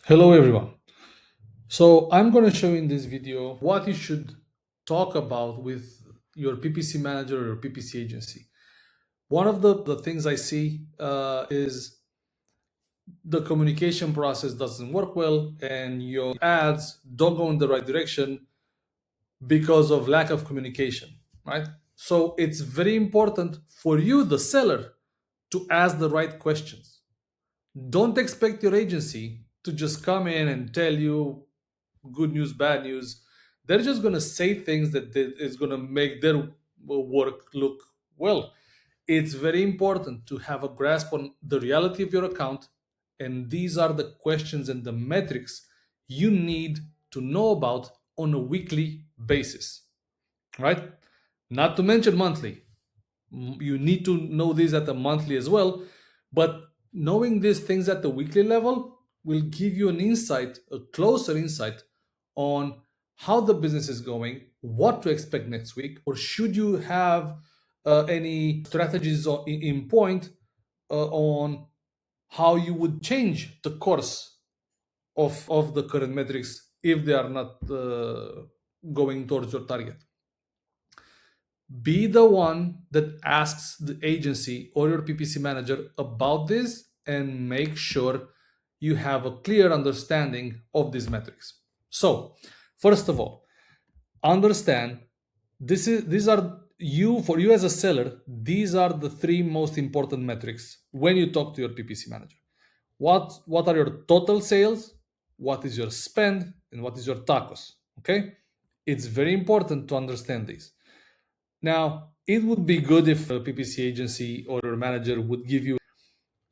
Hello everyone. So I'm going to show in this video what you should talk about with your PPC manager or your PPC agency. One of the things I see is the communication process doesn't work well and your ads don't go in the right direction because of lack of communication, right? So it's very important for you, the seller, to ask the right questions. Don't expect your agency to just come in and tell you good news, bad news. They're just going to say things that is going to make their work look well. It's very important to have a grasp on the reality of your account, and these are the questions and the metrics you need to know about on a weekly basis, right? Not to mention monthly. You need to know these at the monthly as well, but knowing these things at the weekly level will give you an insight, a closer insight on how the business is going, what to expect next week, or should you have any strategies in point on how you would change the course of the current metrics if they are not going towards your target. Be the one that asks the agency or your PPC manager about this and make sure you have a clear understanding of these metrics. So, first of all, understand these are for you as a seller, these are the three most important metrics when you talk to your PPC manager. What are your total sales? What is your spend? And what is your tacos? Okay? It's very important to understand these. Now, it would be good if a PPC agency or your manager would give you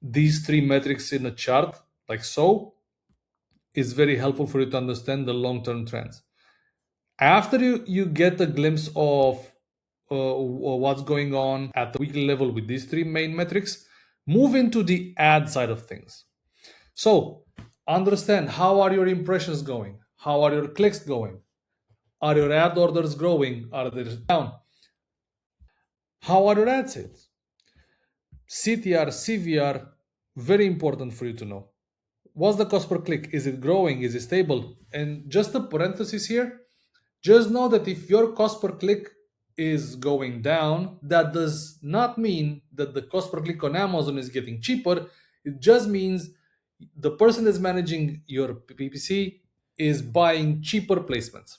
these three metrics in a chart, like so. It's very helpful for you to understand the long-term trends. After you get a glimpse of what's going on at the weekly level with these three main metrics, move into the ad side of things. So, understand, how are your impressions going? How are your clicks going? Are your ad orders growing? Are they down? How are your ad sales? CTR, CVR, very important for you to know. What's the cost per click? Is it growing? Is it stable? And just a parenthesis here, just know that if your cost per click is going down, that does not mean that the cost per click on Amazon is getting cheaper. It just means the person that's managing your PPC is buying cheaper placements.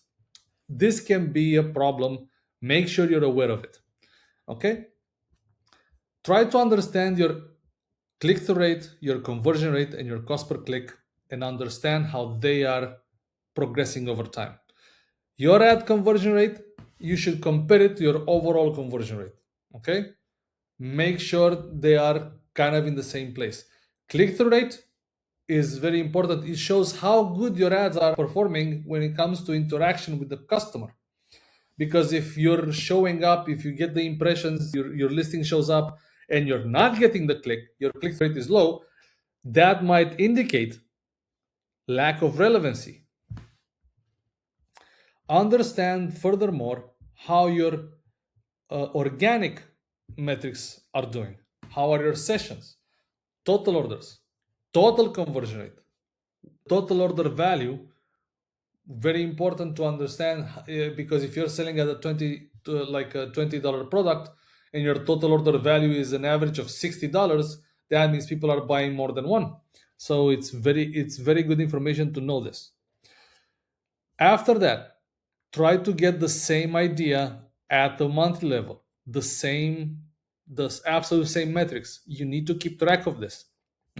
This can be a problem. Make sure you're aware of it. Okay? Try to understand your click-through rate, your conversion rate, and your cost per click, and understand how they are progressing over time. Your ad conversion rate, you should compare it to your overall conversion rate. Okay? Make sure they are kind of in the same place. Click-through rate is very important. It shows how good your ads are performing when it comes to interaction with the customer. Because if you're showing up, if you get the impressions, your listing shows up, and you're not getting the click, your click rate is low, that might indicate lack of relevancy. Understand furthermore how your organic metrics are doing. How are your sessions, total orders, total conversion rate, total order value? Very important to understand, because if you're selling at a $20 product and your total order value is an average of $60, that means people are buying more than one. So it's very good information to know this. After that, try to get the same idea at the monthly level, the absolute same metrics. You need to keep track of this.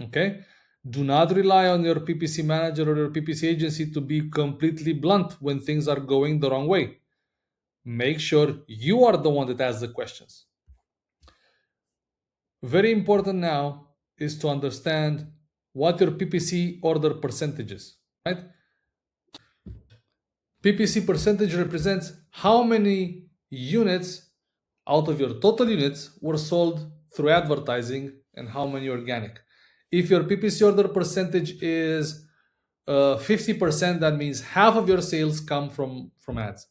Okay? Do not rely on your PPC manager or your PPC agency to be completely blunt when things are going the wrong way. Make sure you are the one that asks the questions. Very important now is to understand what your PPC order percentage is, right? PPC percentage represents how many units out of your total units were sold through advertising and how many organic. If your PPC order percentage is 50%, that means half of your sales come from ads.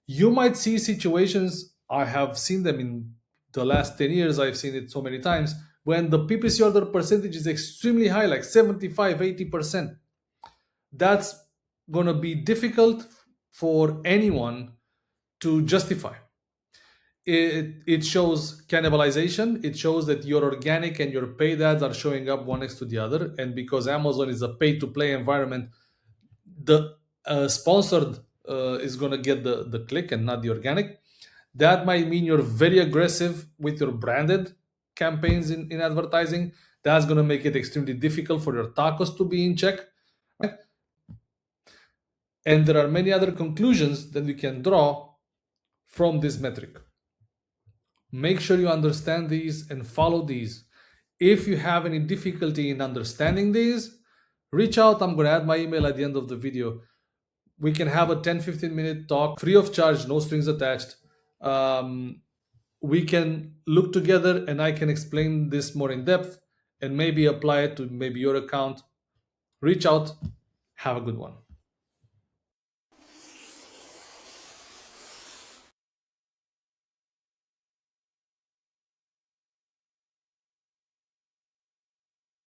You might see situations, I have seen them in the last 10 years, I've seen it so many times, when the PPC order percentage is extremely high, like 75, 80%. that's going to be difficult for anyone to justify. It shows cannibalization. It shows that your organic and your paid ads are showing up one next to the other. And because Amazon is a pay to play environment, the sponsored is going to get the click and not the organic. That might mean you're very aggressive with your branded campaigns in advertising. That's going to make it extremely difficult for your tacos to be in check. And there are many other conclusions that you can draw from this metric. Make sure you understand these and follow these. If you have any difficulty in understanding these, reach out. I'm going to add my email at the end of the video. We can have a 10-15 minute talk, free of charge, no strings attached. We can look together and I can explain this more in depth and maybe apply it to maybe your account. Reach out. Have a good one.